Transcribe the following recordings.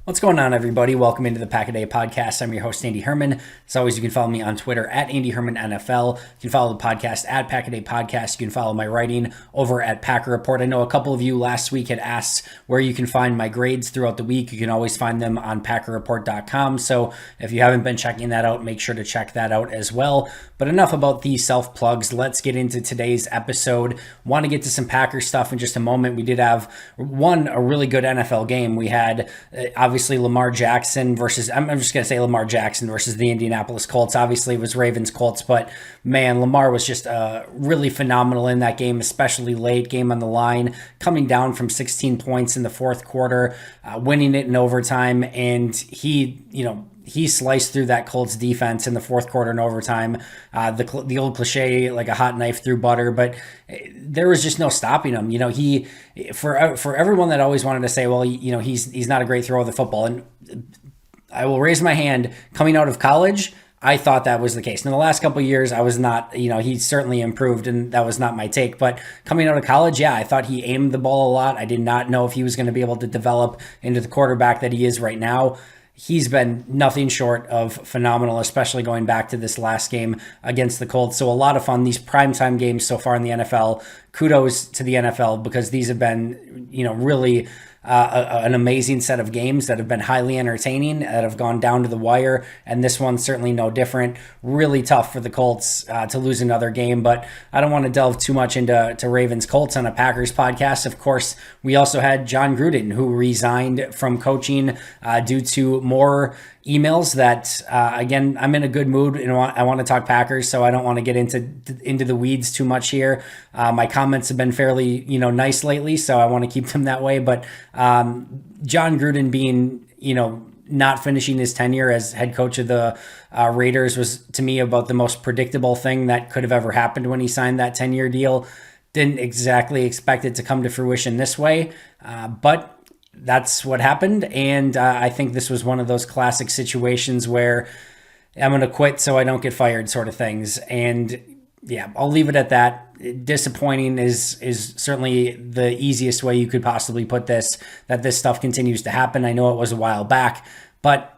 What's going on, everybody? Welcome into the Pack a Day podcast. I'm your host, Andy Herman. As always, you can follow me on Twitter at Andy Herman NFL. You can follow the podcast at Pack a Day Podcast. You can follow my writing over at Packer Report. I know a couple of you last week had asked where you can find my grades throughout the week. You can always find them on PackerReport.com. So if you haven't been checking that out, make sure to check that out as well. But enough about these self-plugs. Let's get into today's episode. Want to get to some Packer stuff in just a moment. We did have a really good NFL game. We had obviously Lamar Jackson versus, I'm just going to say Lamar Jackson versus the Indianapolis Colts. Obviously it was Ravens Colts, but man, Lamar was just really phenomenal in that game, especially late, game on the line, coming down from 16 points in the fourth quarter, winning it in overtime. And he sliced through that Colts defense in the fourth quarter and overtime. The old cliche, like a hot knife through butter, but there was just no stopping him. For everyone that always wanted to say, well, he's not a great thrower of the football, and I will raise my hand. Coming out of college, I thought that was the case. In the last couple of years, I was not, he certainly improved, and that was not my take. But coming out of college, I thought he aimed the ball a lot. I did not know if he was going to be able to develop into the quarterback that he is right now. He's been nothing short of phenomenal, especially going back to this last game against the Colts. So a lot of fun. These primetime games so far in the NFL, kudos to the NFL, because these have been, really an amazing set of games that have been highly entertaining, that have gone down to the wire, and this one's certainly no different. Really tough for the Colts to lose another game, but I don't want to delve too much into Ravens Colts on a Packers podcast. Of course, we also had Jon Gruden, who resigned from coaching due to more emails that, again, I'm in a good mood and I want to talk Packers, so I don't want to get into the weeds too much here. My comments have been fairly, nice lately, so I want to keep them that way. But Jon Gruden being, not finishing his tenure as head coach of the Raiders was, to me, about the most predictable thing that could have ever happened when he signed that 10-year deal. Didn't exactly expect it to come to fruition this way, but that's what happened. And I think this was one of those classic situations where I'm going to quit so I don't get fired sort of things. And yeah, I'll leave it at that. Disappointing is certainly the easiest way you could possibly put this, that this stuff continues to happen. I know it was a while back, but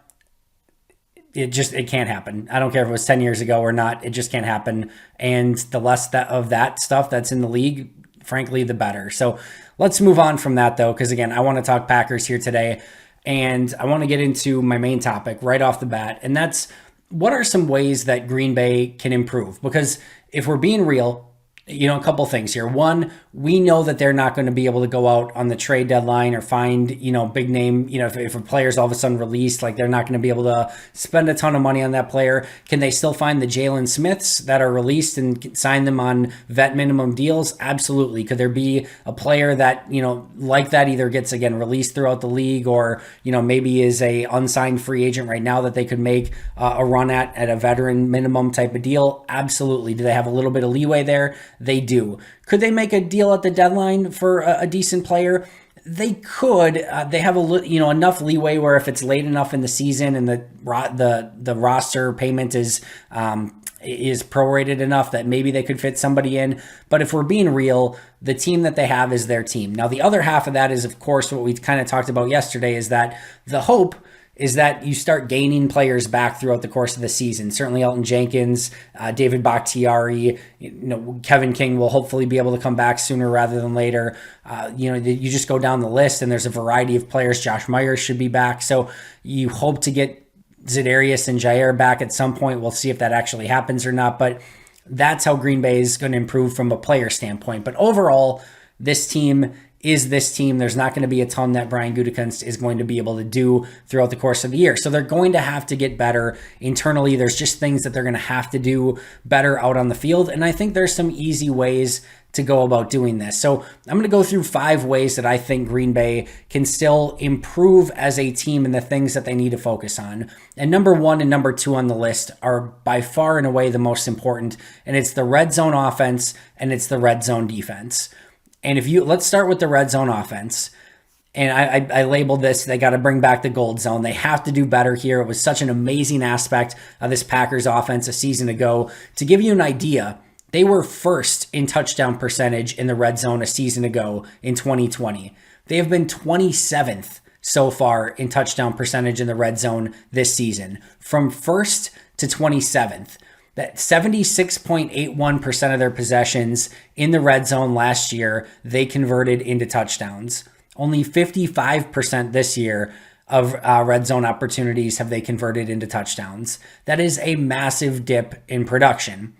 it can't happen. I don't care if it was 10 years ago or not. It just can't happen. And the less of that stuff that's in the league, frankly, the better. So let's move on from that, though, because, again, I want to talk Packers here today, and I want to get into my main topic right off the bat, and that's what are some ways that Green Bay can improve? Because if we're being real, a couple things here. One, we know that they're not going to be able to go out on the trade deadline or find, big name, if a player's all of a sudden released, like they're not going to be able to spend a ton of money on that player. Can they still find the Jalen Smiths that are released and sign them on vet minimum deals? Absolutely. Could there be a player that, like that either gets, again, released throughout the league or, maybe is a unsigned free agent right now that they could make a run at a veteran minimum type of deal? Absolutely. Do they have a little bit of leeway there? They do. Could they make a deal at the deadline for a decent player? They could. They have enough leeway where if it's late enough in the season and the roster payment is prorated enough that maybe they could fit somebody in. But if we're being real, the team that they have is their team. Now, the other half of that is, of course, what we kind of talked about yesterday, is that the hope is that you start gaining players back throughout the course of the season. Certainly Elton Jenkins, David Bakhtiari, Kevin King will hopefully be able to come back sooner rather than later. You just go down the list and there's a variety of players. Josh Myers should be back. So you hope to get Za'Darius and Jaire back at some point. We'll see if that actually happens or not, but that's how Green Bay is going to improve from a player standpoint. But overall, this team is this team. There's not going to be a ton that Brian Gutekunst is going to be able to do throughout the course of the year. So they're going to have to get better internally. There's just things that they're going to have to do better out on the field. And I think there's some easy ways to go about doing this. So I'm going to go through 5 ways that I think Green Bay can still improve as a team and the things that they need to focus on. And number 1 and number 2 on the list are by far and away the most important. And it's the red zone offense and it's the red zone defense. And let's start with the red zone offense. And I labeled this, they got to bring back the gold zone. They have to do better here. It was such an amazing aspect of this Packers offense a season ago. To give you an idea, they were first in touchdown percentage in the red zone a season ago in 2020. They have been 27th so far in touchdown percentage in the red zone this season, from 1st to 27th. That 76.81% of their possessions in the red zone last year, they converted into touchdowns. Only 55% this year of red zone opportunities have they converted into touchdowns. That is a massive dip in production.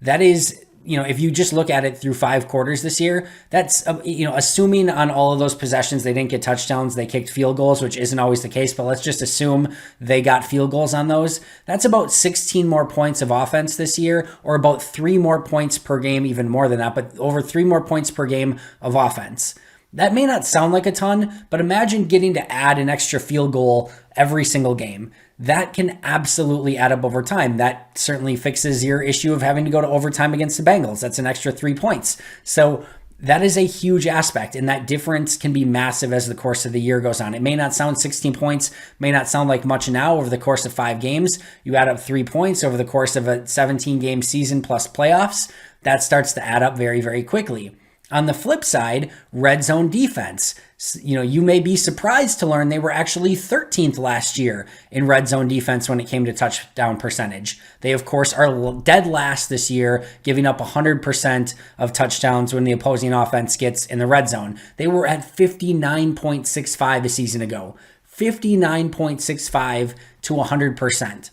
That is, if you just look at it through 5 quarters this year, that's, assuming on all of those possessions they didn't get touchdowns, they kicked field goals, which isn't always the case, but let's just assume they got field goals on those. That's about 16 more points of offense this year, or about 3 more points per game, even more than that, but over 3 more points per game of offense. That may not sound like a ton, but imagine getting to add an extra field goal every single game. That can absolutely add up over time. That certainly fixes your issue of having to go to overtime against the Bengals. That's an extra 3 points. So that is a huge aspect, and that difference can be massive as the course of the year goes on. It may not sound 16 points, may not sound like much now over the course of 5 games. You add up 3 points over the course of a 17-game season plus playoffs. That starts to add up very, very quickly. On the flip side, red zone defense. You may be surprised to learn they were actually 13th last year in red zone defense when it came to touchdown percentage. They, of course, are dead last this year, giving up 100% of touchdowns when the opposing offense gets in the red zone. They were at 59.65 a season ago. 59.65 to 100%.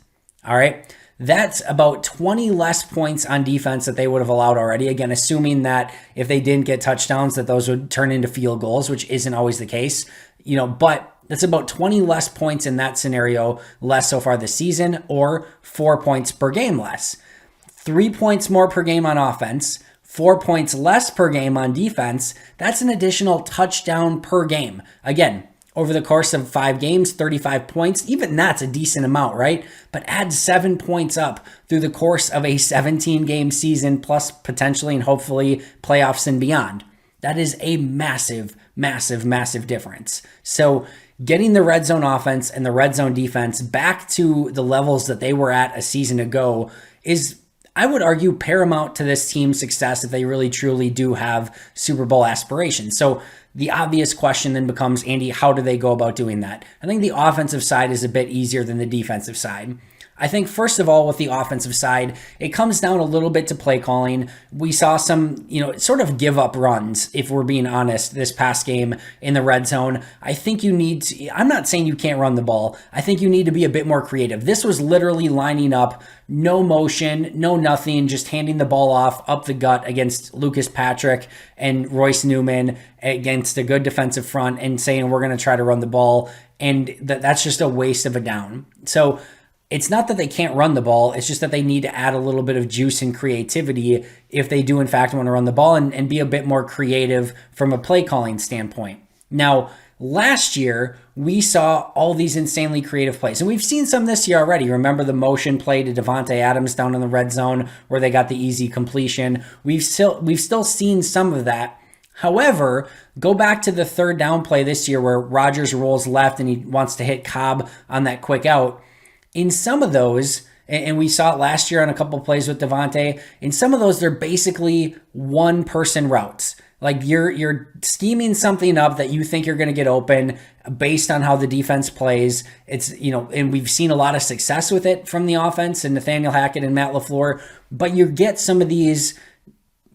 All right. That's about 20 less points on defense that they would have allowed already. Again, assuming that if they didn't get touchdowns, that those would turn into field goals, which isn't always the case. But that's about 20 less points in that scenario, less so far this season, or 4 points per game less. 3 points more per game on offense, 4 points less per game on defense. That's an additional touchdown per game. Again, over the course of 5 games, 35 points, even that's a decent amount, right? But add 7 points up through the course of a 17-game season, plus potentially and hopefully playoffs and beyond. That is a massive, massive, massive difference. So getting the red zone offense and the red zone defense back to the levels that they were at a season ago is, I would argue, paramount to this team's success if they really truly do have Super Bowl aspirations. So the obvious question then becomes, Andy, how do they go about doing that? I think the offensive side is a bit easier than the defensive side. I think, first of all, with the offensive side, it comes down a little bit to play calling. We saw some, sort of give up runs, if we're being honest, this past game in the red zone. I think you need to, I'm not saying you can't run the ball. I think you need to be a bit more creative. This was literally lining up, no motion, no nothing, just handing the ball off up the gut against Lucas Patrick and Royce Newman against a good defensive front and saying we're going to try to run the ball. And that's just a waste of a down. So it's not that they can't run the ball. It's just that they need to add a little bit of juice and creativity if they do, in fact, want to run the ball and be a bit more creative from a play calling standpoint. Now, last year, we saw all these insanely creative plays, and we've seen some this year already. Remember the motion play to Davante Adams down in the red zone where they got the easy completion. We've still seen some of that. However, go back to the third down play this year where Rodgers rolls left and he wants to hit Cobb on that quick out. In some of those, and we saw it last year on a couple of plays with Davante, in some of those, they're basically one-person routes. Like you're scheming something up that you think you're going to get open based on how the defense plays. It's, and we've seen a lot of success with it from the offense and Nathaniel Hackett and Matt LaFleur, but you get some of these,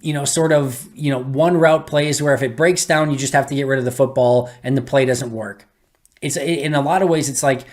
one route plays where if it breaks down, you just have to get rid of the football and the play doesn't work. It's in a lot of ways, it's like,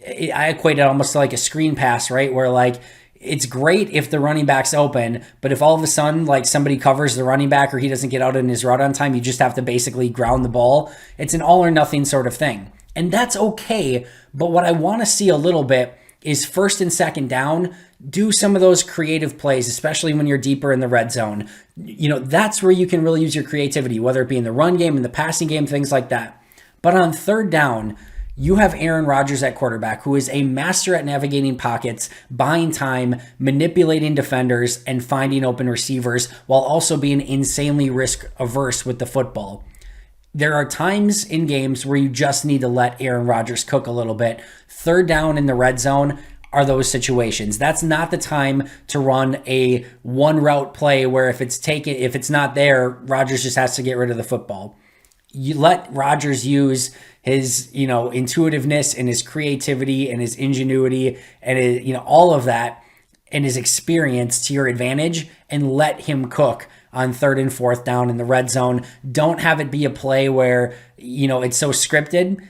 I equate it almost to like a screen pass, right? Where like, it's great if the running back's open, but if all of a sudden like somebody covers the running back or he doesn't get out in his route on time, you just have to basically ground the ball. It's an all or nothing sort of thing. And that's okay. But what I want to see a little bit is first and second down, do some of those creative plays, especially when you're deeper in the red zone. That's where you can really use your creativity, whether it be in the run game, in the passing game, things like that. But on third down, you have Aaron Rodgers at quarterback, who is a master at navigating pockets, buying time, manipulating defenders, and finding open receivers, while also being insanely risk averse with the football. There are times in games where you just need to let Aaron Rodgers cook a little bit. Third down in the red zone are those situations. That's not the time to run a one route play where if it's not there, Rodgers just has to get rid of the football. you let Rodgers use his, intuitiveness and his creativity and his ingenuity and his, all of that and his experience to your advantage, and let him cook on 3rd and 4th down in the red zone. Don't have it be a play where, it's so scripted.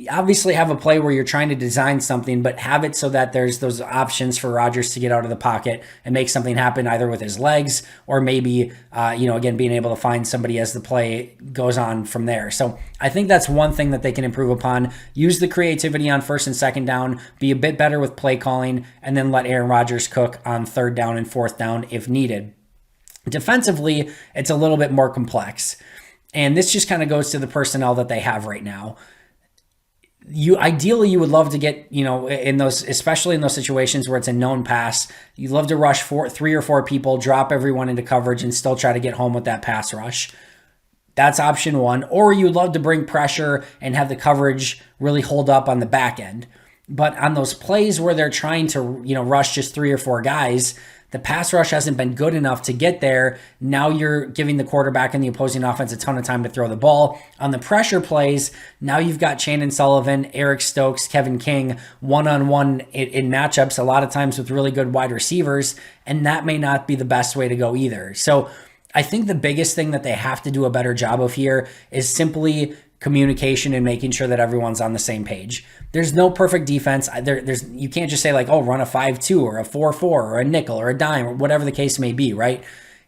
Obviously have a play where you're trying to design something, but have it so that there's those options for Rodgers to get out of the pocket and make something happen either with his legs or maybe, again, being able to find somebody as the play goes on from there. So I think that's one thing that they can improve upon. Use the creativity on 1st and 2nd down, be a bit better with play calling, and then let Aaron Rodgers cook on 3rd down and 4th down if needed. Defensively, it's a little bit more complex. And this just kind of goes to the personnel that they have right now. You would love to get, in those, especially in those situations where it's a known pass, you'd love to rush 3 or 4 people, drop everyone into coverage, and still try to get home with that pass rush. That's option one. Or you'd love to bring pressure and have the coverage really hold up on the back end. But on those plays where they're trying to, rush just 3 or 4 guys, the pass rush hasn't been good enough to get there. Now you're giving the quarterback and the opposing offense a ton of time to throw the ball. On the pressure plays, now you've got Chandon Sullivan, Eric Stokes, Kevin King, one-on-one in matchups, a lot of times with really good wide receivers, and that may not be the best way to go either. So I think the biggest thing that they have to do a better job of here is simply communication and making sure that everyone's on the same page. There's no perfect defense. You can't just say like, oh, run a 5-2 or a 4-4 or a nickel or a dime or whatever the case may be, right?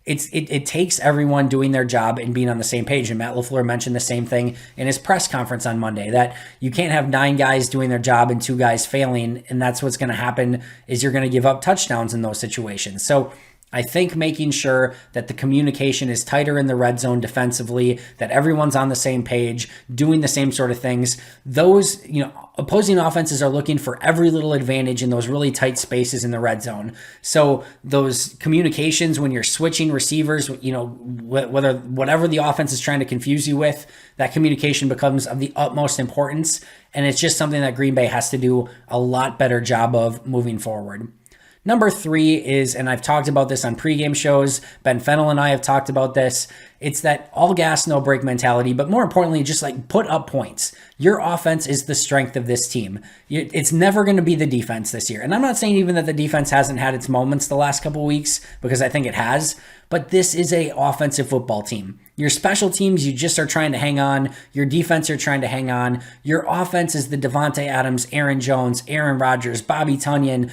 It takes everyone doing their job and being on the same page. And Matt LaFleur mentioned the same thing in his press conference on Monday, that you can't have 9 guys doing their job and 2 guys failing. And that's what's going to happen, is you're going to give up touchdowns in those situations. So I think making sure that the communication is tighter in the red zone defensively, that everyone's on the same page, doing the same sort of things. Those, opposing offenses are looking for every little advantage in those really tight spaces in the red zone. So those communications when you're switching receivers, whatever the offense is trying to confuse you with, that communication becomes of the utmost importance. And it's just something that Green Bay has to do a lot better job of moving forward. Number 3 is, and I've talked about this on pregame shows, Ben Fennell and I have talked about this, it's that all gas, no break mentality, but more importantly, just like put up points. Your offense is the strength of this team. It's never going to be the defense this year. And I'm not saying even that the defense hasn't had its moments the last couple of weeks, because I think it has, but this is a offensive football team. Your special teams, you just are trying to hang on. Your defense, you're trying to hang on. Your offense is the Davante Adams, Aaron Jones, Aaron Rodgers, Bobby Tunyon,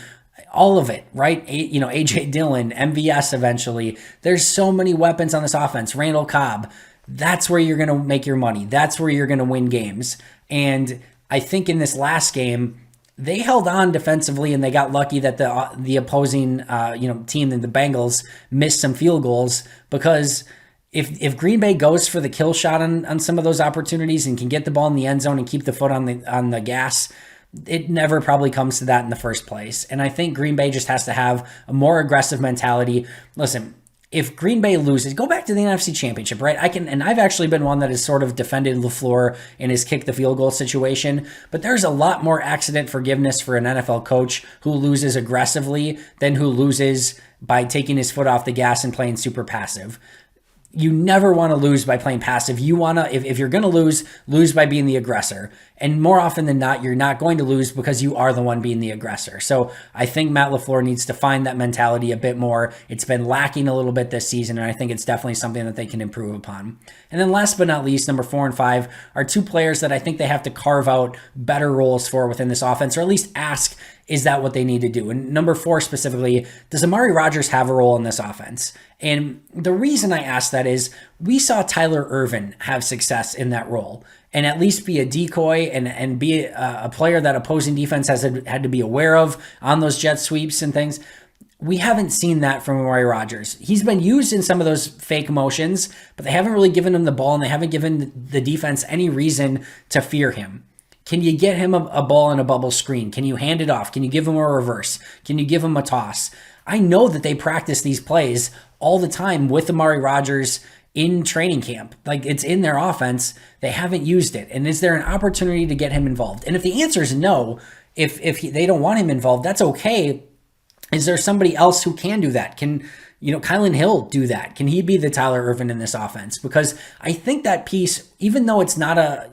all of it, right? AJ Dillon, MVS eventually. There's so many weapons on this offense. Randall Cobb. That's where you're going to make your money. That's where you're going to win games. And I think in this last game, they held on defensively, and they got lucky that the opposing team, the Bengals, missed some field goals, because if Green Bay goes for the kill shot on some of those opportunities and can get the ball in the end zone and keep the foot on the gas, it never probably comes to that in the first place. And I think Green Bay just has to have a more aggressive mentality. Listen, if Green Bay loses, go back to the NFC Championship, right? I've actually been one that has sort of defended LaFleur in his kick the field goal situation, but there's a lot more accident forgiveness for an NFL coach who loses aggressively than who loses by taking his foot off the gas and playing super passive. You never want to lose by playing passive. You want to, if you're going to lose by being the aggressor. And more often than not, you're not going to lose because you are the one being the aggressor. So I think Matt LaFleur needs to find that mentality a bit more. It's been lacking a little bit this season, and I think it's definitely something that they can improve upon. And then last but not least, number 4 and 5 are 2 players that I think they have to carve out better roles for within this offense, or at least ask, is that what they need to do? And number 4 specifically, does Amari Rodgers have a role in this offense? And the reason I ask that is we saw Tyler Ervin have success in that role and at least be a decoy and be a player that opposing defense has had to be aware of on those jet sweeps and things. We haven't seen that from Amari Rodgers. He's been used in some of those fake motions, but they haven't really given him the ball, and they haven't given the defense any reason to fear him. Can you get him a ball in a bubble screen? Can you hand it off? Can you give him a reverse? Can you give him a toss? I know that they practice these plays all the time with Amari Rodgers in training camp. Like, it's in their offense. They haven't used it. And is there an opportunity to get him involved? And if the answer is no, if they don't want him involved, that's okay. Is there somebody else who can do that? Can Kylan Hill do that? Can he be the Tyler Ervin in this offense? Because I think that piece, even though it's not a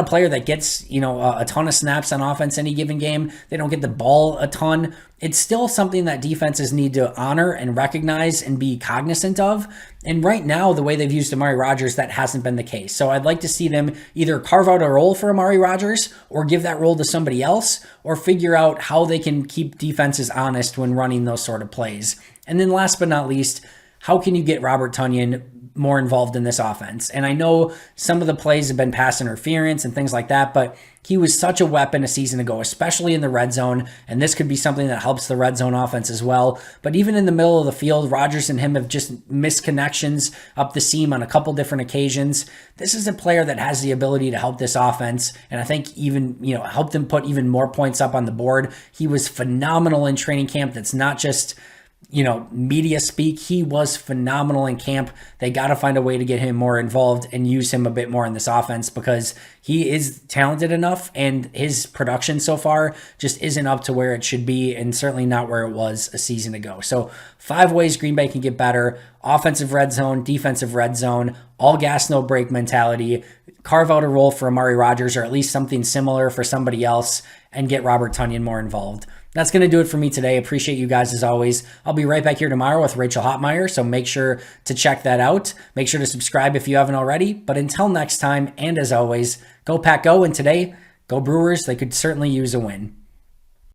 player that gets, a ton of snaps on offense any given game. They don't get the ball a ton. It's still something that defenses need to honor and recognize and be cognizant of. And right now, the way they've used Amari Rodgers, that hasn't been the case. So I'd like to see them either carve out a role for Amari Rodgers or give that role to somebody else or figure out how they can keep defenses honest when running those sort of plays. And then last but not least, how can you get Robert Tonyan more involved in this offense? And I know some of the plays have been pass interference and things like that, but he was such a weapon a season ago, especially in the red zone. And this could be something that helps the red zone offense as well. But even in the middle of the field, Rodgers and him have just missed connections up the seam on a couple different occasions. This is a player that has the ability to help this offense. And I think even, help them put even more points up on the board. He was phenomenal in training camp. That's not just media speak. He was phenomenal in camp. They got to find a way to get him more involved and use him a bit more in this offense because he is talented enough and his production so far just isn't up to where it should be and certainly not where it was a season ago. So 5 ways Green Bay can get better: offensive red zone, defensive red zone, all gas, no break mentality, carve out a role for Amari Rodgers or at least something similar for somebody else, and get Robert Tonyan more involved. That's going to do it for me today. Appreciate you guys as always. I'll be right back here tomorrow with Rachel Hotmeyer, so make sure to check that out. Make sure to subscribe if you haven't already. But until next time, and as always, go Pack Go, and today, go Brewers. They could certainly use a win.